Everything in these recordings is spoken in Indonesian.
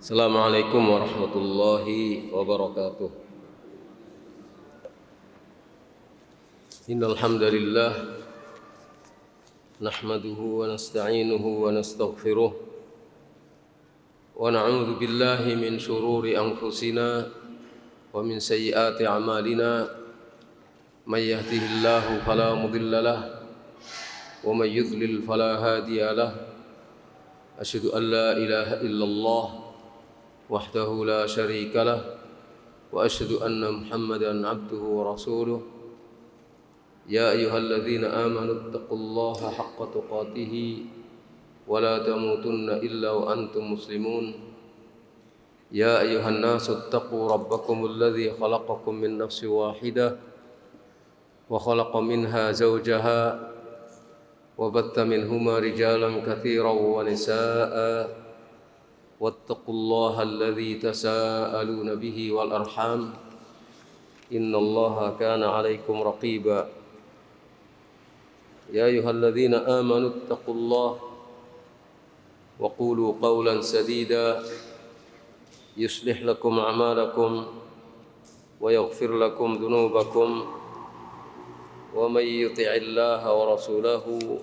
Assalamualaikum warahmatullahi wabarakatuh. Innal hamdalillah nahmaduhu wa nasta'inuhu wa nastaghfiruh wa na'udzu billahi min shururi anfusina wa min sayyiati a'malina may yahdihillahu fala mudilla lahu wa may yudlil fala hadiya lahu. Asyhadu an la ilaha illallah wahdahu la syarika lah wa asyhadu anna Muhammadan abduhu wa rasuluh. Ya ayyuhalladzina amanu taqullaha haqqa tuqatih wa la tamutunna illa wa antum muslimun. Ya ayyuhan nasu taqu rabbakumul ladzi khalaqakum min nafsin wahidah wa khalaqa minha zawjaha wa batta minhuma rijalan katsiran wa nisaa'a wattaqullaha alladzi tasaaluna bihi wal arham innallaha kana 'alaikum raqiba. Ya ayyuhalladzina amanu taqullaha wa qulu qawlan sadida yuslih lakum a'malakum wa yaghfir lakum dhunubakum wa may yuti'illaha wa rasulahu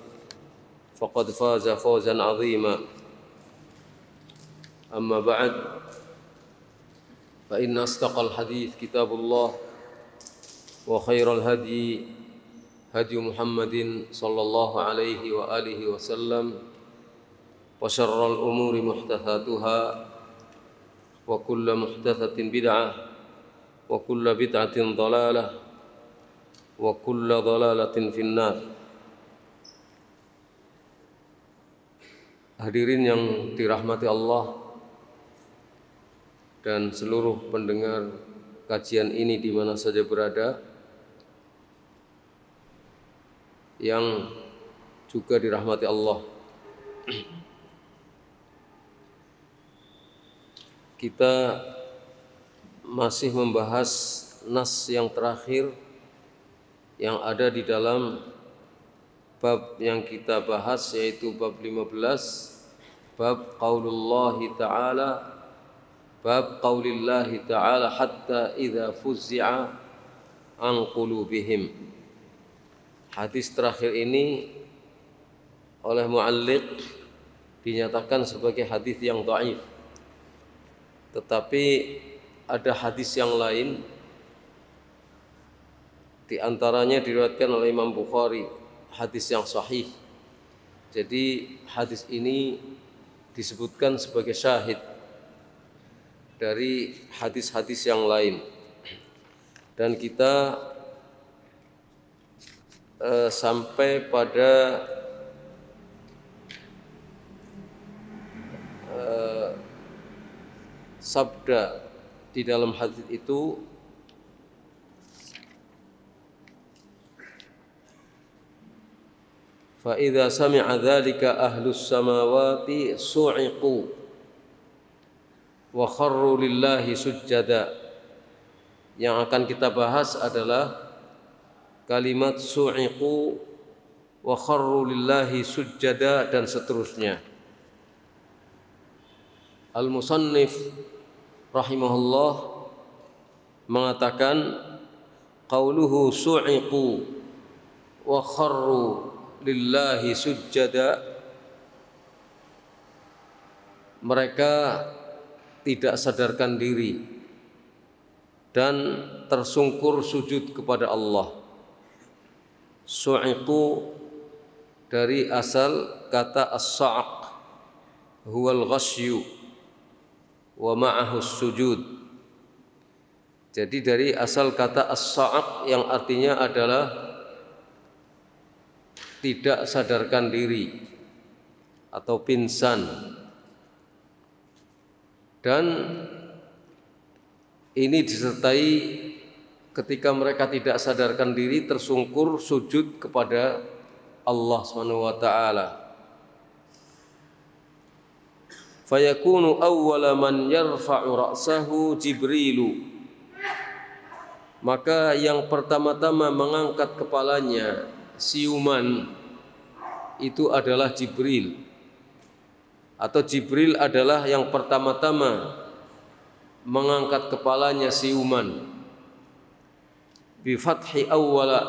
faqad faza fawzan 'azima. أما بعد فإن أصدق الحديث كتاب الله وخير الهدي هدي محمد صلى الله عليه وآله وسلم وشر الأمور محدثاتها وكل محدثة بدعة وكل بدعة ضلالة وكل ضلالة في النار. Hadirin yang dirahmati Allah dan seluruh pendengar kajian ini di mana saja berada, yang juga dirahmati Allah. Kita masih membahas nas yang terakhir yang ada di dalam bab yang kita bahas, yaitu bab 15, bab qaulullahi ta'ala, bab qaulillahi ta'ala hatta idza fuzzi'a an qulubihim. Hadis terakhir ini oleh mualliq dinyatakan sebagai hadis yang dhaif. Tetapi ada hadis yang lain, di antaranya diriwayatkan oleh Imam Bukhari, hadis yang sahih. Jadi hadis ini disebutkan sebagai syahid dari hadis-hadis yang lain. Dan kita sampai pada sabda di dalam hadis itu, fa idza sami'a dzalika ahlus samawati su'iqu wa kharru lillahi sujjada. Yang akan kita bahas adalah kalimat su'iqu wa kharru lillahi sujjada dan seterusnya. Al-musannif rahimahullah mengatakan qauluhu su'iqu wa kharru lillahi sujjada, mereka tidak sadarkan diri dan tersungkur sujud kepada Allah. Su'iqu dari asal kata as-sa'q, huwal ghasyu wa ma'ahu sujud. Jadi dari asal kata as-sa'q yang artinya adalah tidak sadarkan diri atau pingsan. Dan ini disertai ketika mereka tidak sadarkan diri tersungkur sujud kepada Allah Subhanahu wa taala. Fayakunu awwala man yarfa'u ra'sahu Jibrilu, maka yang pertama-tama mengangkat kepalanya siuman itu adalah Jibril. atau Jibril adalah yang pertama-tama mengangkat kepalanya siuman. Bi fathi awwala,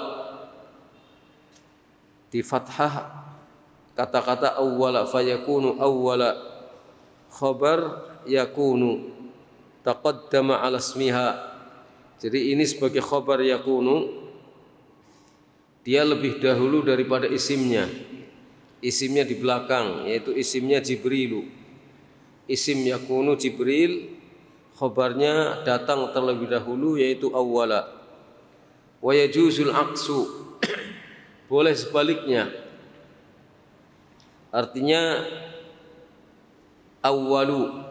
di fathah kata-kata awwala, fayakunu awwala khabar yakunu taqaddama ala ismiha. Jadi ini sebagai khabar yakunu, dia lebih dahulu daripada isimnya. Isimnya di belakang, yaitu isimnya Jibrilu. Isim yakunu Jibril, khabarnya datang terlebih dahulu yaitu awwala. Wa yajuzul aqsu, boleh sebaliknya. Artinya awwalu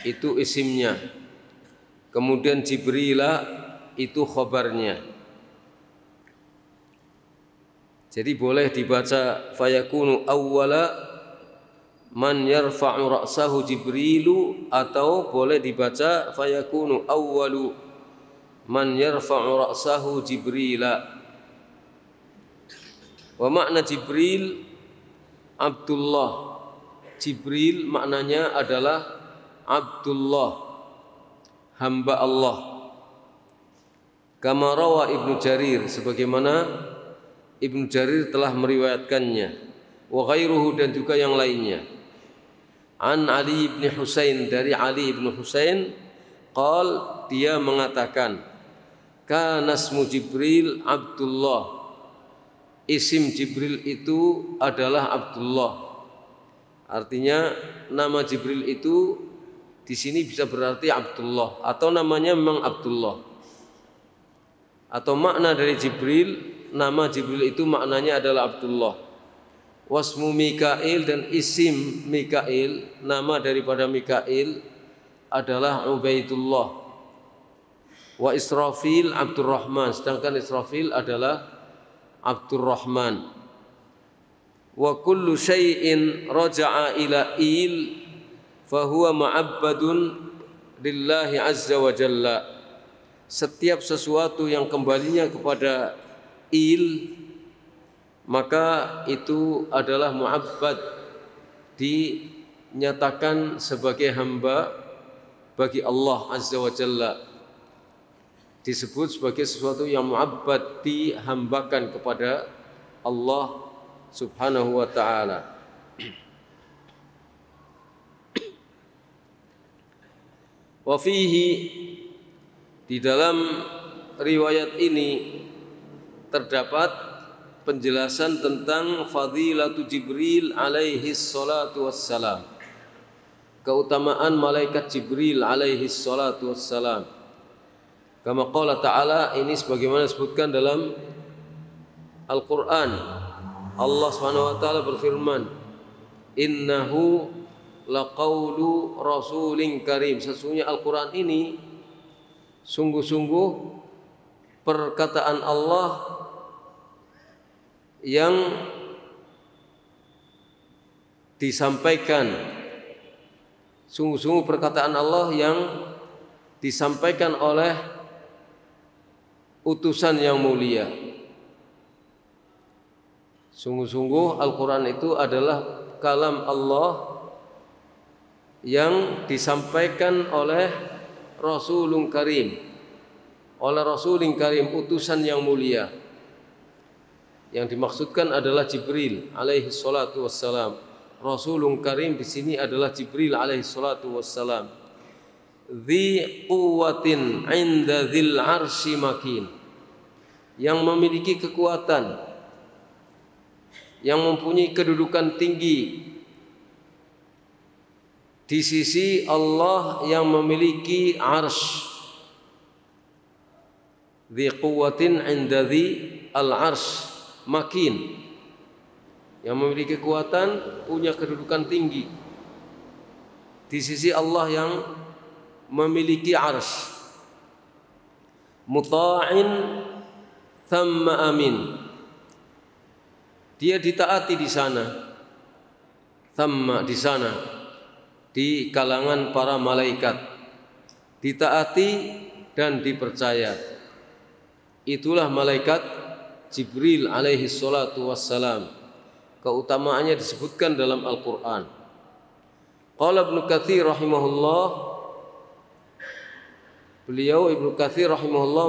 itu isimnya, kemudian Jibrila itu khabarnya. Jadi boleh dibaca fayakunu awwala man yarfa'u ra'sahu Jibrilu, atau boleh dibaca fayakunu awwalu man yarfa'u ra'sahu Jibrila. Wa makna Jibril Abdullah. Jibril maknanya adalah Abdullah, hamba Allah. Kama rawa Ibnu Jarir, sebagaimana Ibnu Jarir telah meriwayatkannya, wa ghairuhu, dan juga yang lainnya. An Ali bin Husain, dari Ali bin Husain, qal, dia mengatakan, kana ismu Jibril Abdullah, isim Jibril itu adalah Abdullah. Artinya nama Jibril itu di sini bisa berarti Abdullah, atau namanya memang Abdullah. Atau makna dari Jibril, nama Jibril itu maknanya adalah Abdullah. Wasmu Mikail, dan isim Mikail, nama daripada Mikail adalah Ubaidullah. Wa Israfil Abdurrahman, sedangkan Israfil adalah Abdurrahman. Wa kullu syai'in raja'a ila il fahuwa ma'abbadun lillahi azza wa jalla. Setiap sesuatu yang kembalinya kepada il, maka itu adalah mu'abbad, dinyatakan sebagai hamba bagi Allah azza wa jalla. Disebut sebagai sesuatu yang mu'abbad, dihambakan kepada Allah subhanahu wa ta'ala. Wa fihi, di dalam riwayat ini terdapat penjelasan tentang fadilatu Jibril alaihi salatu wassalam, keutamaan malaikat Jibril alaihi salatu wassalam. Kama qala ta'ala, ini sebagaimana disebutkan dalam Al-Quran. Allah Subhanahu wa ta'ala berfirman, innahu laqawlu rasulin karim. Sesungguhnya Al-Quran ini sungguh-sungguh perkataan Allah yang disampaikan, sungguh-sungguh perkataan Allah yang disampaikan oleh utusan yang mulia. Sungguh-sungguh Al-Quran itu adalah kalam Allah yang disampaikan oleh Rasulun Karim, oleh Rasulun Karim, utusan yang mulia. Yang dimaksudkan adalah Jibril alaihi salatu wassalam. Rasulun Karim di sini adalah Jibril alaihi salatu wassalam. Dzi quwwatin 'inda dzil 'arsy makin, yang memiliki kekuatan, yang mempunyai kedudukan tinggi di sisi Allah yang memiliki arsy. Dzi quwwatin 'inda dzil 'arsy makin, yang memiliki kekuatan, punya kedudukan tinggi di sisi Allah yang memiliki arsy. Muta'in thamma amin, dia ditaati di sana, thamma di sana, di kalangan para malaikat, ditaati dan dipercaya. Itulah malaikat Jibril alaihi salatu wassalam. Keutamaannya disebutkan dalam Al-Quran. Qala Ibnu Katsir rahimahullah, beliau Ibnu Katsir rahimahullah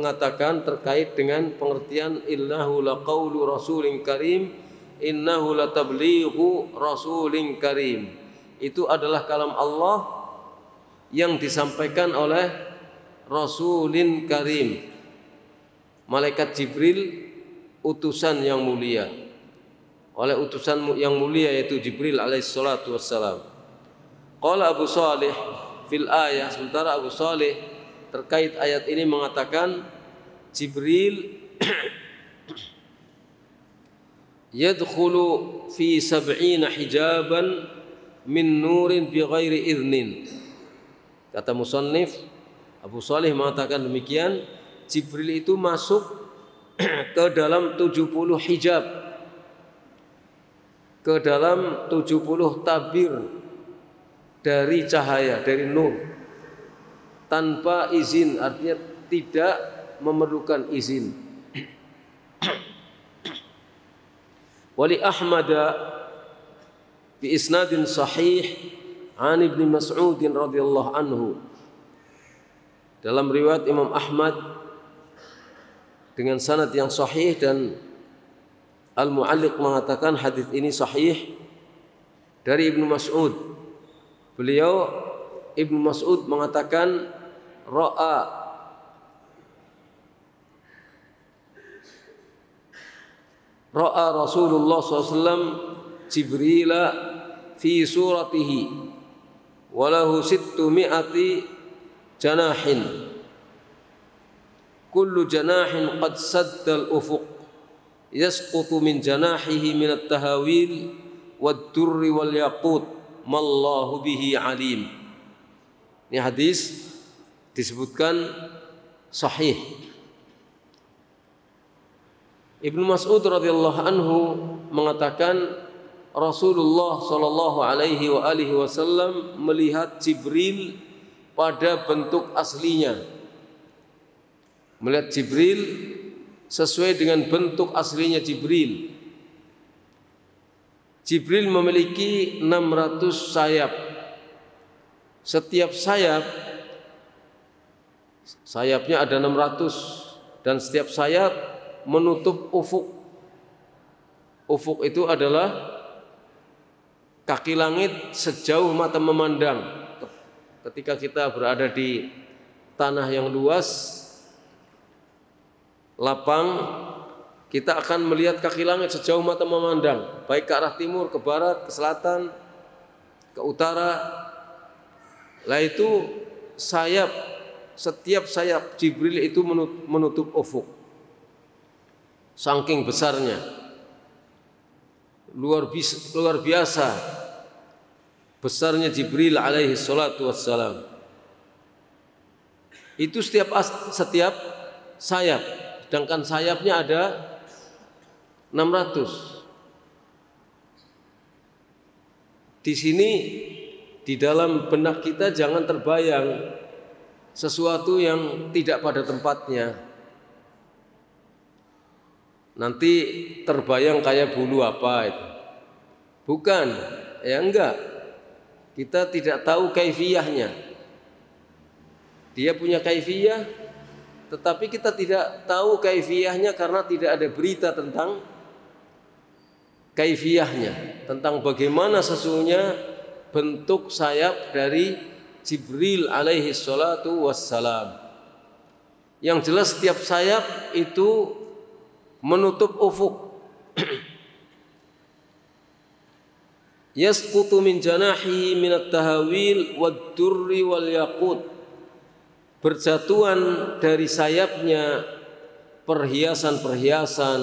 mengatakan terkait dengan pengertian innahu laqaulu rasulin karim, innahu latablighu rasulin karim. Itu adalah kalam Allah yang disampaikan oleh rasulin karim, malaikat Jibril, utusan yang mulia, oleh utusan yang mulia yaitu Jibril alaihi salatu wassalam. Qala Abu Shalih fil ayah, sementara Abu Shalih terkait ayat ini mengatakan Jibril yadkhulu fi 70 hijaban min nurin bi ghairi idnin. Kata musannif Abu Shalih mengatakan demikian, Jibril itu masuk ke dalam 70 hijab, ke dalam 70 tabir dari cahaya, dari nur, tanpa izin, artinya tidak memerlukan izin. Wali Ahmad bi isnadin sahih an Ibnu Mas'ud radhiyallahu anhu. Dalam riwayat Imam Ahmad dengan sanad yang sahih, dan Al-Mu'alliq mengatakan hadis ini sahih dari Ibnu Mas'ud. Beliau Ibnu Mas'ud mengatakan ra'a Rasulullah SAW Jibril fi suratihi walahu 600 janahin, kullu janahin qad sadda al-ufuq yasqutu min janahihi min at-tahawil wad-durri wal yaqut mallahu bihi alim. Ini hadis disebutkan sahih. Ibnu Mas'ud radhiyallahu anhu mengatakan Rasulullah sallallahu alaihi wa alihi wasallam melihat Jibril pada bentuk aslinya. Melihat Jibril sesuai dengan bentuk aslinya Jibril. Jibril memiliki 600 sayap. Setiap sayapnya ada 600, dan setiap sayap menutup ufuk. Ufuk itu adalah kaki langit sejauh mata memandang. Ketika kita berada di tanah yang luas, lapang, kita akan melihat kaki langit sejauh mata memandang, baik ke arah timur, ke barat, ke selatan, ke utara. Lah itu sayap, setiap sayap Jibril itu menutup ufuk. Saking besarnya, luar biasa besarnya Jibril alaihi salatu wassalam. Itu setiap sayap, sedangkan sayapnya ada 600. Di sini di dalam benak kita jangan terbayang sesuatu yang tidak pada tempatnya. Nanti terbayang kayak bulu apa itu. Bukan, ya enggak. Kita tidak tahu kaifiyahnya. Dia punya kaifiyah, tetapi kita tidak tahu kaifiyahnya karena tidak ada berita tentang kaifiyahnya, tentang bagaimana sesungguhnya bentuk sayap dari Jibril alaihi salatu wassalam. Yang jelas setiap sayap itu menutup ufuk. Yasqutu min janahi min at-tahawil wad-durri wal yaqut. Berjatuhan dari sayapnya perhiasan-perhiasan,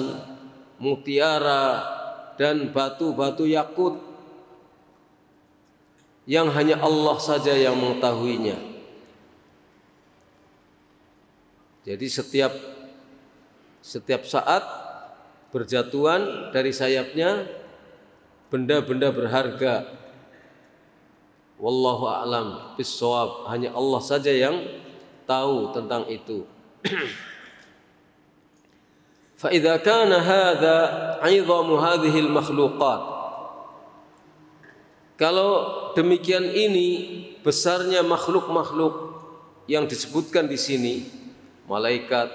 mutiara dan batu-batu yakut yang hanya Allah saja yang mengetahuinya. Jadi setiap saat berjatuhan dari sayapnya benda-benda berharga. Wallahu a'lam bis-shawab, hanya Allah saja yang tahu tentang itu. Fa idza kana hadza 'idhamu hadhihi al-makhluqat, Kalau demikian ini besarnya makhluk-makhluk yang disebutkan di sini, malaikat,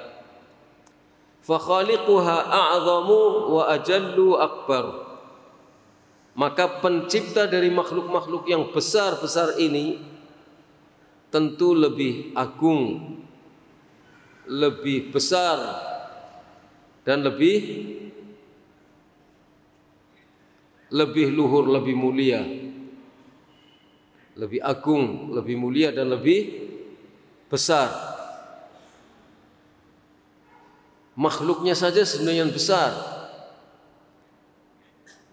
fa khaliquha a'zamu wa ajallu akbar. Maka pencipta dari makhluk-makhluk yang besar-besar ini tentu lebih agung, lebih besar, dan lebih luhur, lebih mulia, lebih agung, lebih mulia, dan lebih besar. Makhluknya saja sebenarnya besar.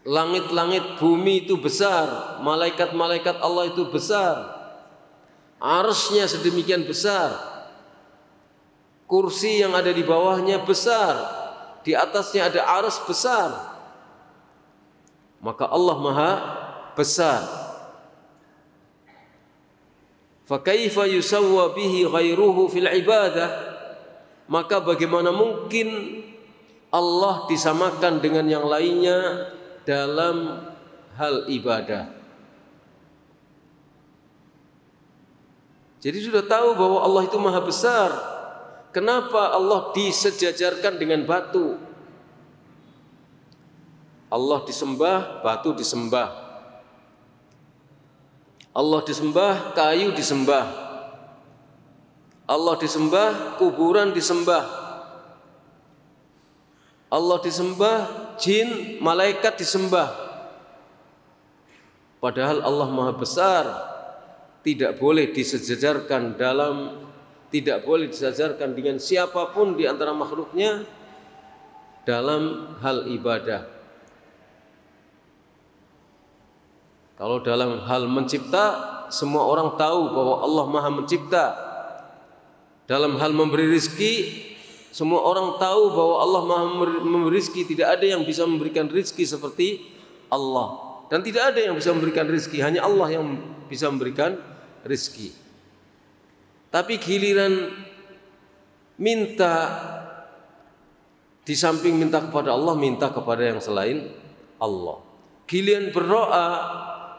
Langit-langit bumi itu besar, malaikat-malaikat Allah itu besar, arsy-nya sedemikian besar, kursi yang ada di bawahnya besar, di atasnya ada arsy besar. Maka Allah Maha besar. Fa kaifa yusawwa bihi ghairuhu fil ibadah? Maka bagaimana mungkin Allah disamakan dengan yang lainnya dalam hal ibadah? Jadi sudah tahu bahwa Allah itu Maha besar. Kenapa Allah disejajarkan dengan batu? Allah disembah, batu disembah. Allah disembah, kayu disembah. Allah disembah, kuburan disembah. Allah disembah, jin, malaikat disembah. Padahal Allah Maha besar, tidak boleh disejajarkan dengan siapapun di antara makhluknya dalam hal ibadah. Kalau dalam hal mencipta, semua orang tahu bahwa Allah Maha mencipta. Dalam hal memberi rizki, semua orang tahu bahwa Allah Maha memberi rizki. Tidak ada yang bisa memberikan rizki seperti Allah. Dan tidak ada yang bisa memberikan rizki, hanya Allah yang bisa memberikan rizki. Tapi giliran minta, di samping minta kepada Allah, minta kepada yang selain Allah. Giliran berdoa,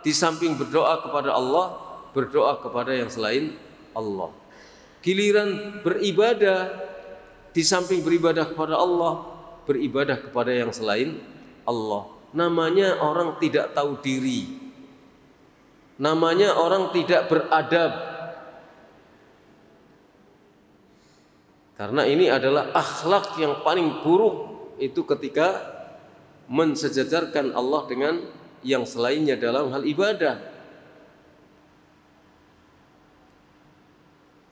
di samping berdoa kepada Allah, berdoa kepada yang selain Allah. Giliran beribadah, di samping beribadah kepada Allah, beribadah kepada yang selain Allah. Namanya orang tidak tahu diri. Namanya orang tidak beradab. Karena ini adalah akhlak yang paling buruk, itu ketika mensejajarkan Allah dengan yang selainnya dalam hal ibadah.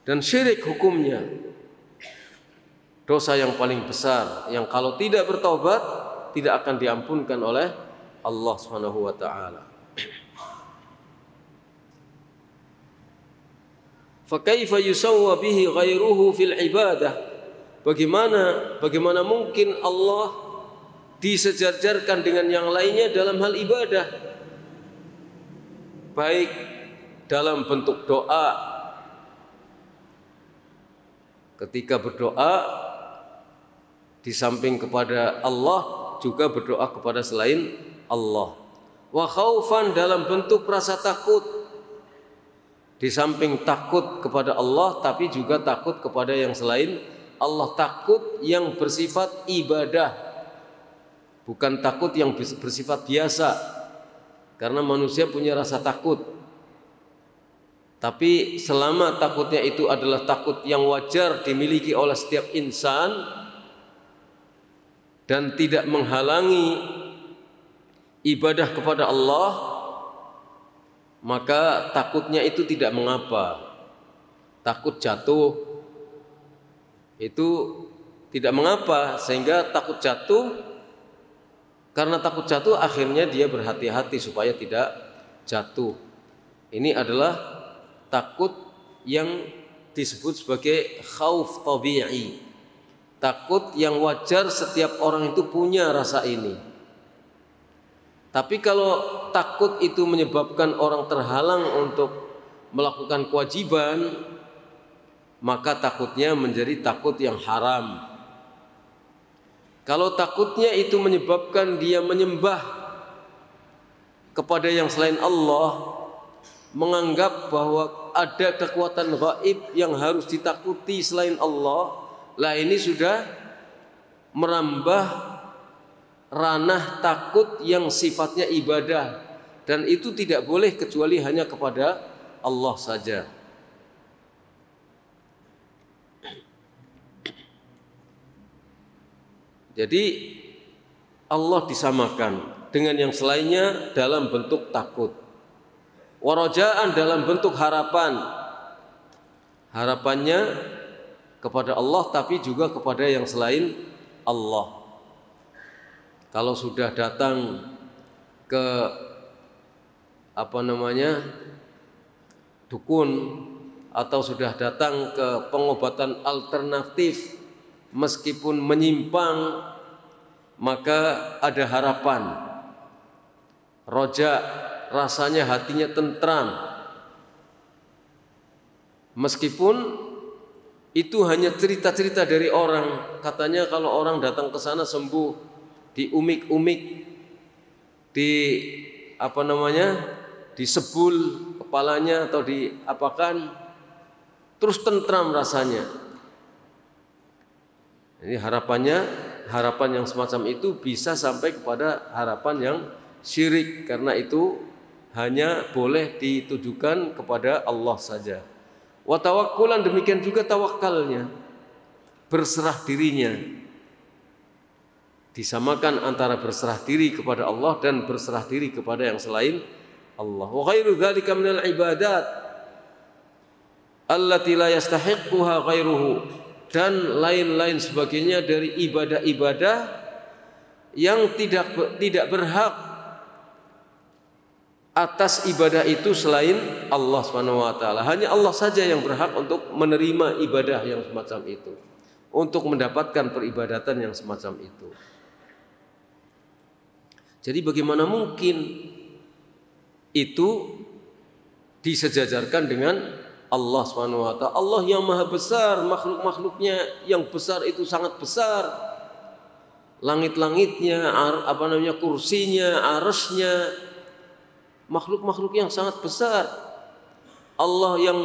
Dan syirik hukumnya dosa yang paling besar, yang kalau tidak bertaubat tidak akan diampunkan oleh Allah Subhanahu wa taala. Fa kaifa yusawwa bihi ghairuhu fil ibadah? Bagaimana mungkin Allah disejajarkan dengan yang lainnya dalam hal ibadah, baik dalam bentuk doa, ketika berdoa di samping kepada Allah juga berdoa kepada selain Allah, wa khaufan dalam bentuk rasa takut, di samping takut kepada Allah tapi juga takut kepada yang selain Allah, takut yang bersifat ibadah, bukan takut yang bersifat biasa, karena manusia punya rasa takut. Tapi selama takutnya itu adalah takut yang wajar dimiliki oleh setiap insan dan tidak menghalangi ibadah kepada Allah, maka takutnya itu tidak mengapa. Takut jatuh itu tidak mengapa, sehingga takut jatuh. Karena takut jatuh akhirnya dia berhati-hati supaya tidak jatuh. Ini adalah takut yang disebut sebagai khauf tabi'i. Takut yang wajar, setiap orang itu punya rasa ini. Tapi kalau takut itu menyebabkan orang terhalang untuk melakukan kewajiban, maka takutnya menjadi takut yang haram. Kalau takutnya itu menyebabkan dia menyembah kepada yang selain Allah, menganggap bahwa ada kekuatan gaib yang harus ditakuti selain Allah, lah ini sudah merambah ranah takut yang sifatnya ibadah, dan itu tidak boleh kecuali hanya kepada Allah saja. Jadi Allah disamakan dengan yang selainnya dalam bentuk takut. Warajaan dalam bentuk harapan. Harapannya kepada Allah tapi juga kepada yang selain Allah. Kalau sudah datang ke dukun atau sudah datang ke pengobatan alternatif meskipun menyimpang, maka ada harapan. Roja, rasanya hatinya tentram. Meskipun itu hanya cerita-cerita dari orang. Katanya kalau orang datang ke sana sembuh, diumik-umik, disebul kepalanya atau diapakan, terus tentram rasanya. Jadi harapan yang semacam itu bisa sampai kepada harapan yang syirik, karena itu hanya boleh ditujukan kepada Allah saja. Wa tawakkulan, demikian juga tawakalnya, berserah dirinya. Disamakan antara berserah diri kepada Allah dan berserah diri kepada yang selain Allah. Wa ghairu dzalika minal ibadat allati la yastahiqquha ghairuhu, dan lain-lain sebagainya dari ibadah-ibadah yang tidak berhak atas ibadah itu selain Allah Subhanahu wa taala. Hanya Allah saja yang berhak untuk menerima ibadah yang semacam itu, untuk mendapatkan peribadatan yang semacam itu. Jadi bagaimana mungkin itu disejajarkan dengan Allah Subhanahu wa taala? Allah yang maha besar, makhluk-makhluknya yang besar itu sangat besar. Langit-langitnya, kursinya, arasnya, makhluk-makhluk yang sangat besar. Allah yang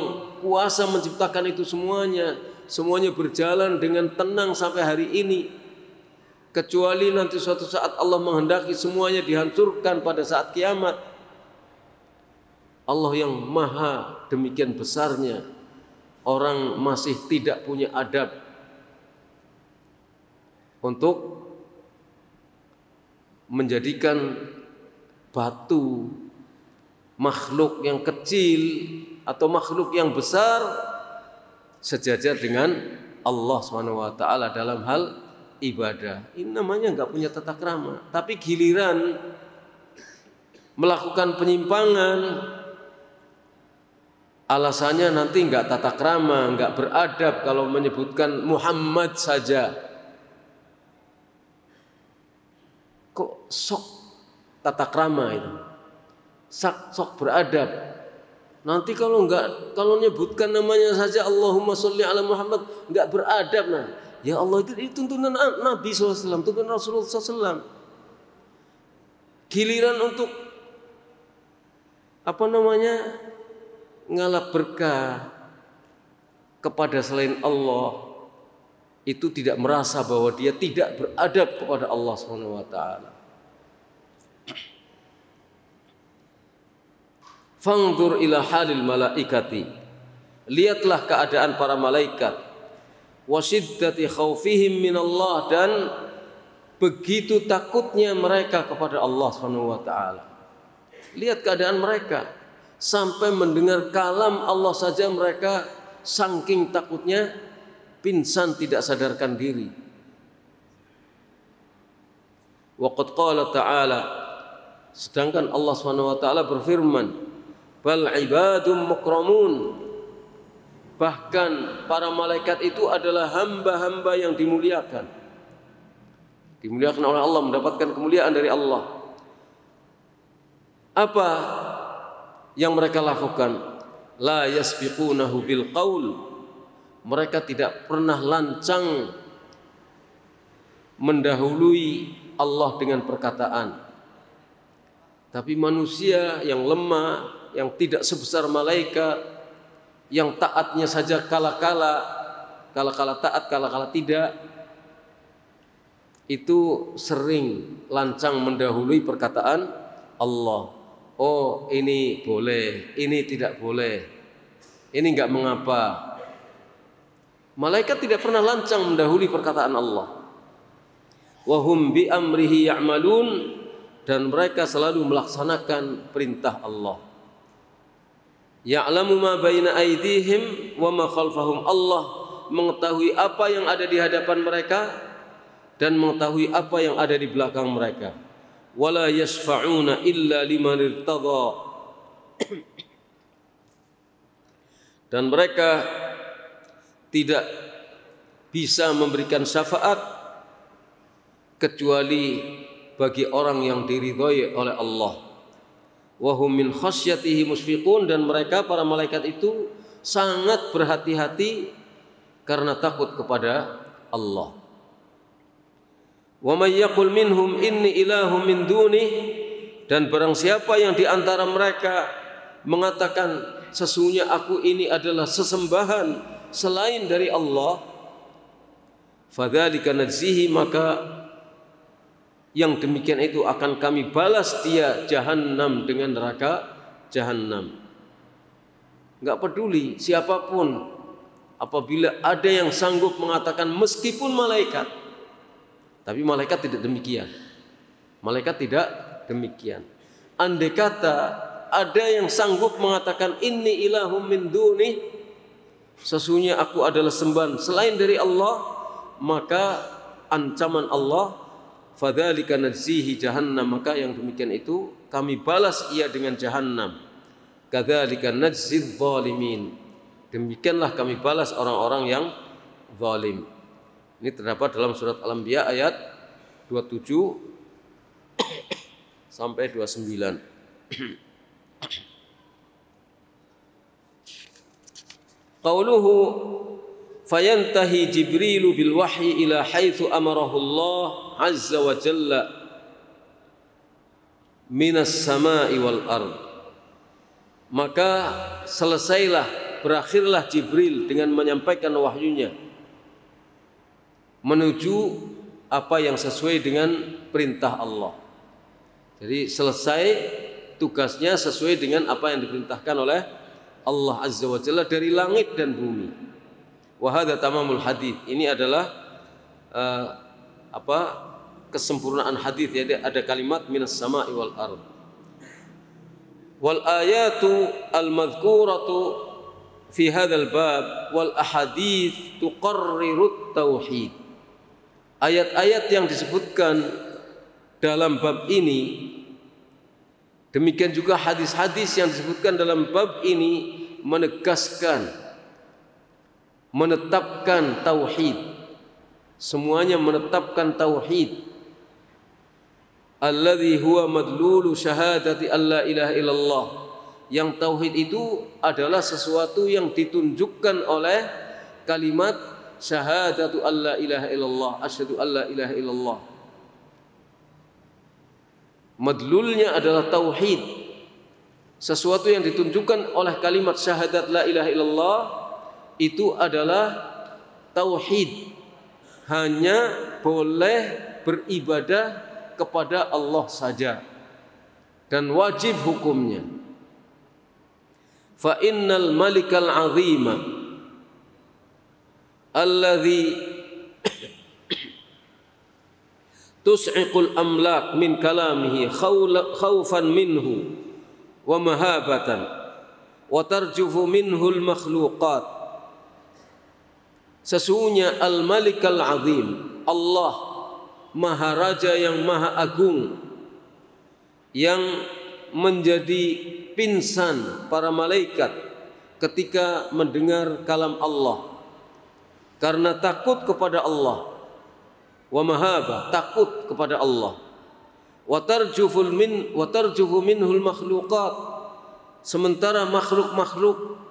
kuasa menciptakan itu semuanya. Semuanya berjalan dengan tenang sampai hari ini. Kecuali nanti suatu saat Allah menghendaki semuanya dihancurkan pada saat kiamat. Allah yang maha demikian besarnya, orang masih tidak punya adab untuk menjadikan batu, makhluk yang kecil atau makhluk yang besar, sejajar dengan Allah SWT dalam hal ibadah. Ini namanya nggak punya tata krama. Tapi giliran melakukan penyimpangan, alasannya nanti nggak tata krama, nggak beradab kalau menyebutkan Muhammad saja. Kok sok tata krama itu? Sok beradab. Nanti kalau menyebutkan namanya saja Allahumma sholli ala Muhammad, nggak beradab nah. Ya Allah, itu tuntunan Nabi SAW, tuntunan Rasulullah SAW. Giliran untuk ngalap berkah kepada selain Allah, itu tidak merasa bahwa dia tidak beradab kepada Allah Subhanahu wa taala. Fanzur ila halil malaikati, lihatlah keadaan para malaikat, wa syiddati khaufihim minallah, dan begitu takutnya mereka kepada Allah Subhanahu wa taala. Lihat keadaan mereka, sampai mendengar kalam Allah saja mereka saking takutnya pingsan, tidak sadarkan diri. Wa qad qala ta'ala, sedangkan Allah Subhanahu wa taala berfirman, bal ibadum mukramun, bahkan para malaikat itu adalah hamba-hamba yang dimuliakan. Dimuliakan oleh Allah, mendapatkan kemuliaan dari Allah. Apa yang mereka lakukan? La yasbiqunahu bil qaul, mereka tidak pernah lancang mendahului Allah dengan perkataan, Tapi manusia yang lemah, yang tidak sebesar malaikat, yang taatnya saja kala-kala taat, kala-kala tidak, itu sering lancang mendahului perkataan Allah. Oh, ini boleh, ini tidak boleh, ini enggak mengapa. Malaikat tidak pernah lancang mendahului perkataan Allah. Wa hum bi amrihi ya'malun, dan mereka selalu melaksanakan perintah Allah. Ya'lamu ma baina aydihim wa ma khalfahum. Allah mengetahui apa yang ada di hadapan mereka dan mengetahui apa yang ada di belakang mereka. Wala yashfa'una illa liman irtadha. Dan mereka tidak bisa memberikan syafaat kecuali bagi orang yang diridhai oleh Allah. Wa hum min khasyatihi musfiqun, dan mereka para malaikat itu sangat berhati-hati karena takut kepada Allah. Wa may yaqul minhum inni ilahum min dunih, dan barang siapa yang di antara mereka mengatakan sesungguhnya aku ini adalah sesembahan selain dari Allah, fadzalika najzihi, maka yang demikian itu akan kami balas dia jahannam, dengan neraka jahannam. Enggak peduli siapapun, apabila ada yang sanggup mengatakan meskipun malaikat, tapi malaikat tidak demikian. Malaikat tidak demikian. Andai kata ada yang sanggup mengatakan inni ilahum min dunih, sesungguhnya aku adalah sembahan selain dari Allah, maka ancaman Allah, fadzalika najzihi jahannam, maka yang demikian itu kami balas ia dengan jahannam. Kadzalika najzidz zalimin, demikianlah kami balas orang-orang yang zalim. Ini terdapat dalam surat Al-Anbiya ayat 27 sampai 29. Qauluhu fayantahi Jibrilu bil wahyi ila haitsu amarahu Allah azza wa jalla minas sama'i wal ard. Maka selesailah, berakhirlah Jibril dengan menyampaikan wahyunya menuju apa yang sesuai dengan perintah Allah. Jadi selesai tugasnya sesuai dengan apa yang diperintahkan oleh Allah azza wa jalla dari langit dan bumi. Wa hadza tamamul hadits. Ini adalah kesempurnaan hadis, jadi ada kalimat minas sama'i wal ard. Wal ayatu al madhkuratu fi hadzal bab wal ahadits tuqarrirut tauhid. Ayat-ayat yang disebutkan dalam bab ini, demikian juga hadis-hadis yang disebutkan dalam bab ini menegaskan, menetapkan tauhid. Semuanya menetapkan tauhid. Alladzi huwa madlulu syahadati alla ilaha illallah. Yang tauhid itu adalah sesuatu yang ditunjukkan oleh kalimat syahadatu alla ilaha illallah, asyhadu alla ilaha illallah. Madlulnya adalah tauhid. Sesuatu yang ditunjukkan oleh kalimat syahadat la ilaha illallah itu adalah tauhid. Hanya boleh beribadah kepada Allah saja dan wajib hukumnya. Fa innal malikal azima alladhi tus'iqul amlak min kalamihi khawfan minhu wa mahabatan wa tarjufu minhu al makhluqat. Sesungguhnya al-malikal azim, Allah maharaja yang maha agung, yang menjadi pingsan para malaikat ketika mendengar kalam Allah karena takut kepada Allah. Wa mahabah, takut kepada Allah. Wa tarjufu minhul makhluqat, sementara makhluk-makhluk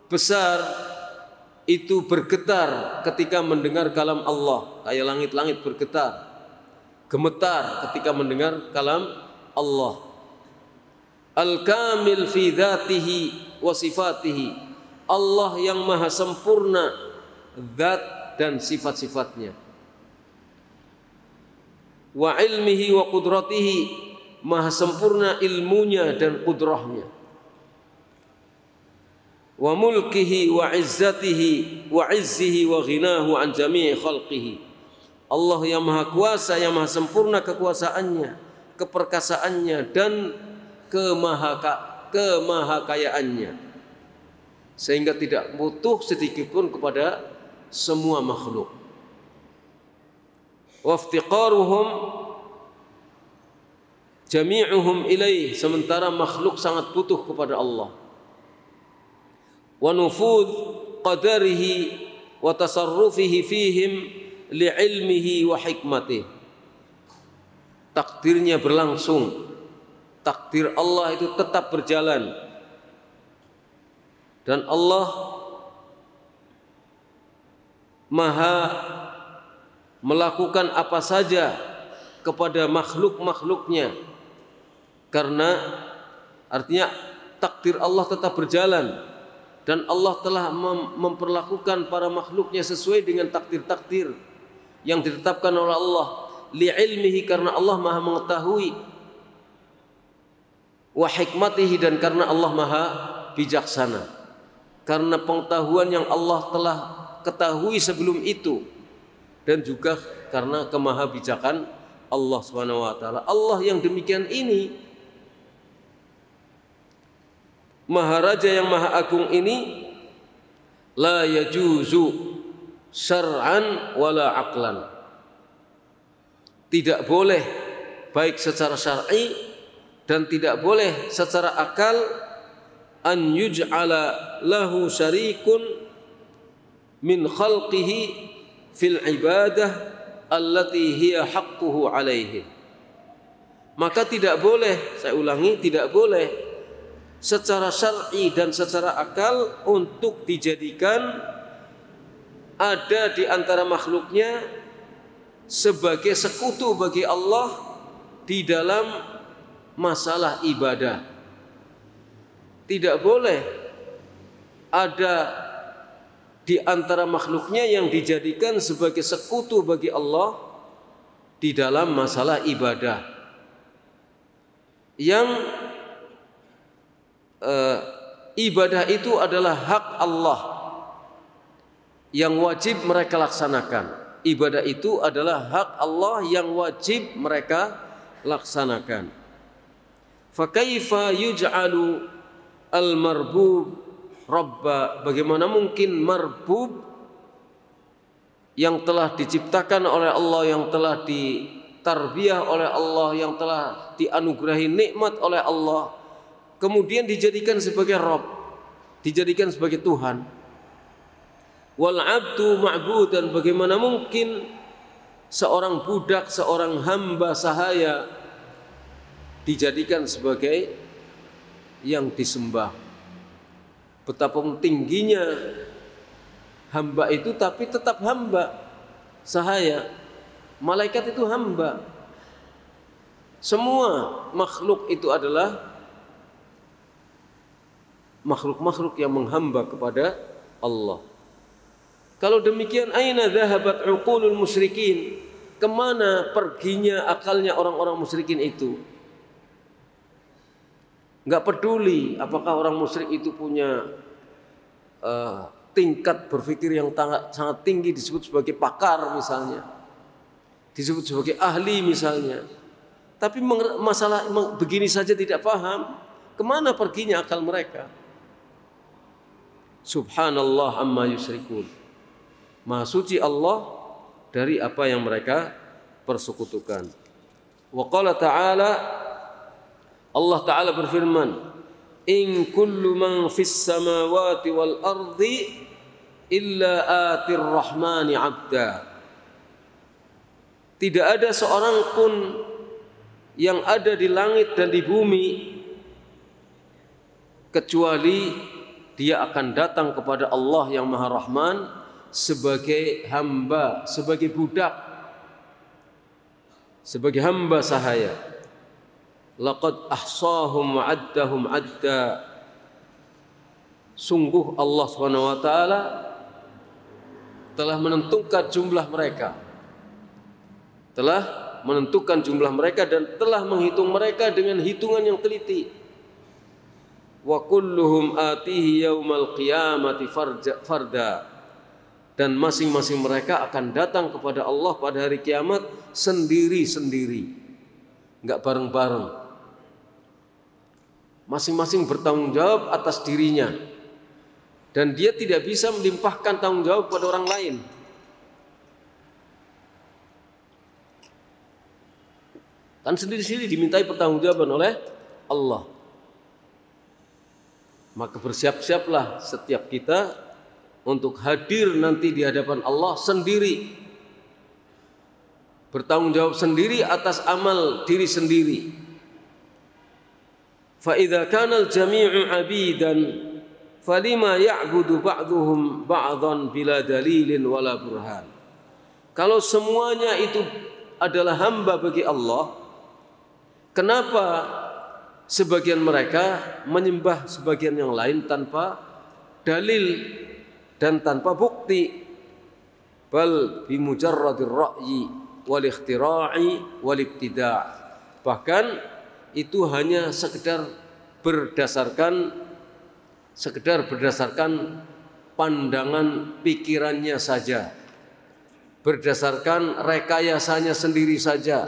besar itu bergetar ketika mendengar kalam Allah, kayak langit-langit bergetar, gemetar ketika mendengar kalam Allah. al-kamil fi dzatihi wa sifatihi, Allah yang maha sempurna zat dan sifat-sifatnya. Wa ilmihi wa qudratihi, maha sempurna ilmunya dan kudrahnya. Wa mulkihi wa izzatihi wa izzihi wa ghinahu an jami'i khalqihi, Allah yang maha kuasa, yang maha sempurna kekuasaannya, keperkasaannya dan kemahakayaannya, sehingga tidak butuh sedikit pun kepada semua makhluk. Waftiqaruhum jami'uhum ilaih, sementara makhluk sangat butuh kepada Allah. Wa nufudh qadarihi wa tasarrufihi fihim li'ilmihi wa hikmatih, takdirnya berlangsung, takdir Allah itu tetap berjalan, dan Allah maha melakukan apa saja kepada makhluk-makhluknya, karena artinya takdir Allah tetap berjalan, dan Allah telah memperlakukan para makhluknya sesuai dengan takdir-takdir yang ditetapkan oleh Allah. Li'ilmihi, karena Allah maha mengetahui, wa hikmatihi, dan karena Allah maha bijaksana, karena pengetahuan yang Allah telah ketahui sebelum itu, dan juga karena kemahabijakan Allah Subhanahu wa taala. Allah yang demikian ini, Maharaja yang maha agung ini, la yajuzu syar'an wala aqlan, tidak boleh baik secara syar'i dan tidak boleh secara akal, an yuj'ala lahu syarikun min khalqihi fil ibadah allati hiya haqquhu alaihi. Maka tidak boleh, saya ulangi, tidak boleh secara syar'i dan secara akal untuk dijadikan ada di antara makhluknya sebagai sekutu bagi Allah di dalam masalah ibadah. Tidak boleh ada di antara makhluknya yang dijadikan sebagai sekutu bagi Allah di dalam masalah ibadah, yang ibadah itu adalah hak Allah yang wajib mereka laksanakan. Ibadah itu adalah hak Allah yang wajib mereka laksanakan. Fakaifa yuj'alu al-marbub rabba, bagaimana mungkin marbub yang telah diciptakan oleh Allah, yang telah ditarbiyah oleh Allah, yang telah dianugerahi nikmat oleh Allah, kemudian dijadikan sebagai Rabb, dijadikan sebagai Tuhan. Wal abdu ma'bud, dan bagaimana mungkin seorang budak, seorang hamba sahaya dijadikan sebagai yang disembah. Betapa tingginya hamba itu, tapi tetap hamba sahaya. Malaikat itu hamba. Semua makhluk itu adalah makhluk-makhluk yang menghamba kepada Allah. Kalau demikian, aina dhahabat uqulul musyrikin, kemana perginya akalnya orang-orang musyrikin itu? Enggak peduli apakah orang musyrik itu punya tingkat berpikir yang sangat tinggi, disebut sebagai pakar misalnya, disebut sebagai ahli misalnya, tapi masalah begini saja tidak paham, kemana perginya akal mereka? Subhanallah amma yusyrikun, maha suci Allah dari apa yang mereka persekutukan. Wa qala ta'ala, Allah Ta'ala berfirman, in kullu man fis samawati wal ardi illa atir rahmani abda. Tidak ada seorang pun yang ada di langit dan di bumi kecuali dia akan datang kepada Allah yang Maha Rahman sebagai hamba, sebagai budak, sebagai hamba sahaya. Laqad ahsahum wa addahum adda. Sungguh Allah Subhanahu wa taala telah menentukan jumlah mereka. Telah menentukan jumlah mereka dan telah menghitung mereka dengan hitungan yang teliti. Wa kulluhum atihi yaumal qiyamati farda. Dan masing-masing mereka akan datang kepada Allah pada hari kiamat sendiri-sendiri, enggak bareng-bareng. Masing-masing bertanggung jawab atas dirinya, dan dia tidak bisa melimpahkan tanggung jawab pada orang lain. Kan sendiri-sendiri dimintai pertanggungjawaban oleh Allah. Maka bersiap-siaplah setiap kita untuk hadir nanti di hadapan Allah sendiri, bertanggung jawab sendiri atas amal diri sendiri. Fa idza kana al-jami'u 'abidan falima ya'budu ba'dhum ba'dhan bila dalilin wala burhan. Kalau semuanya itu adalah hamba bagi Allah, kenapa sebagian mereka menyembah sebagian yang lain tanpa dalil dan tanpa bukti? Bal bimujarradir ra'yi wal ikhtira'i wal ibtida'. Bahkan itu hanya sekedar berdasarkan pandangan pikirannya saja, berdasarkan rekayasanya sendiri saja,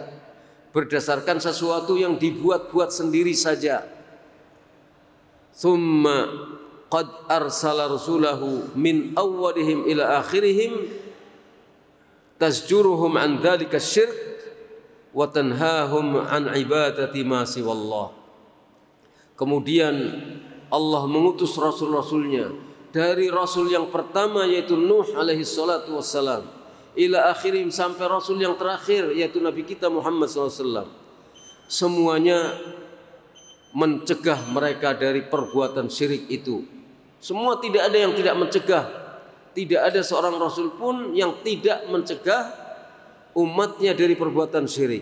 berdasarkan sesuatu yang dibuat-buat sendiri saja. Thumma qad arsala rasulahu min awwalihim ila akhirihim tasjuruhum an dzalika syirk wa tanhahum an ibadati ma siwallah. Kemudian Allah mengutus rasul-rasulnya, dari rasul yang pertama yaitu Nuh alaihi salatu wassalam ila akhirihim, sampai rasul yang terakhir yaitu Nabi kita Muhammad SAW. Semuanya mencegah mereka dari perbuatan syirik itu. Semua, tidak ada yang tidak mencegah. Tidak ada seorang rasul pun yang tidak mencegah umatnya dari perbuatan syirik.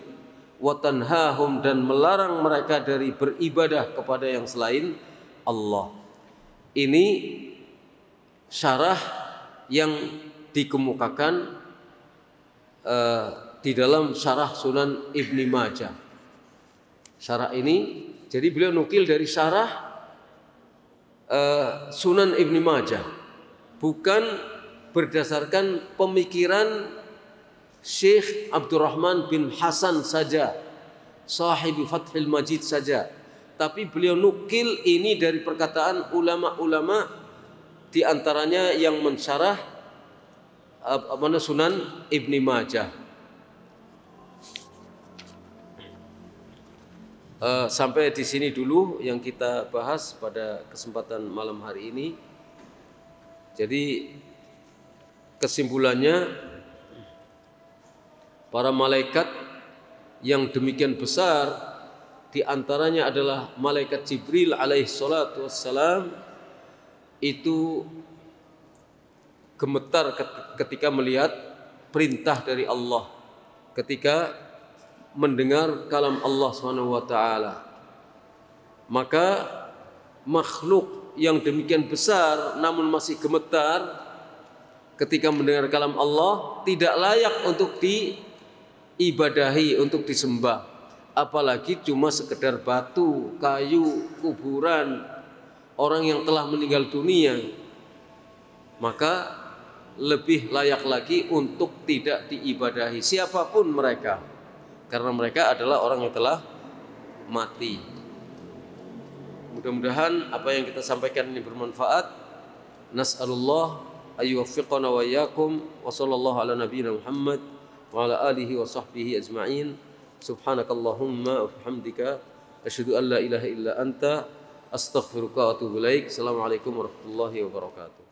Wa tanhahum, dan melarang mereka dari beribadah kepada yang selain Allah. Ini syarah yang dikemukakan di dalam syarah Sunan Ibni Majah. Syarah ini, jadi beliau nukil dari syarah Sunan Ibni Majah, bukan berdasarkan pemikiran Syekh Abdurrahman bin Hasan saja, sahibi Fathul Majid saja, tapi beliau nukil ini dari perkataan ulama-ulama, di antaranya yang mensyarah Sunan Ibni Majah. Sampai di sini dulu yang kita bahas pada kesempatan malam hari ini. Jadi kesimpulannya, para malaikat yang demikian besar, di antaranya adalah malaikat Jibril alaihi salatu wassalam, itu gemetar ketika melihat perintah dari Allah, ketika mendengar kalam Allah Subhanahu wa taala. Maka makhluk yang demikian besar namun masih gemetar ketika mendengar kalam Allah tidak layak untuk diibadahi, untuk disembah, apalagi cuma sekedar batu, kayu, kuburan orang yang telah meninggal dunia. Maka lebih layak lagi untuk tidak diibadahi siapapun mereka, karena mereka adalah orang yang telah mati. Mudah-mudahan apa yang kita sampaikan ini bermanfaat. Nas'alullah ayyuwaffiqana wa iyyakum, wa sallallahu ala nabiyyina Muhammad wa ala alihi wa sahbihi ajma'in. Subhanakallahumma wa bihamdika asyhadu an la ilaha illa anta astaghfiruka wa atubu ilaik. Assalamualaikum warahmatullahi wabarakatuh.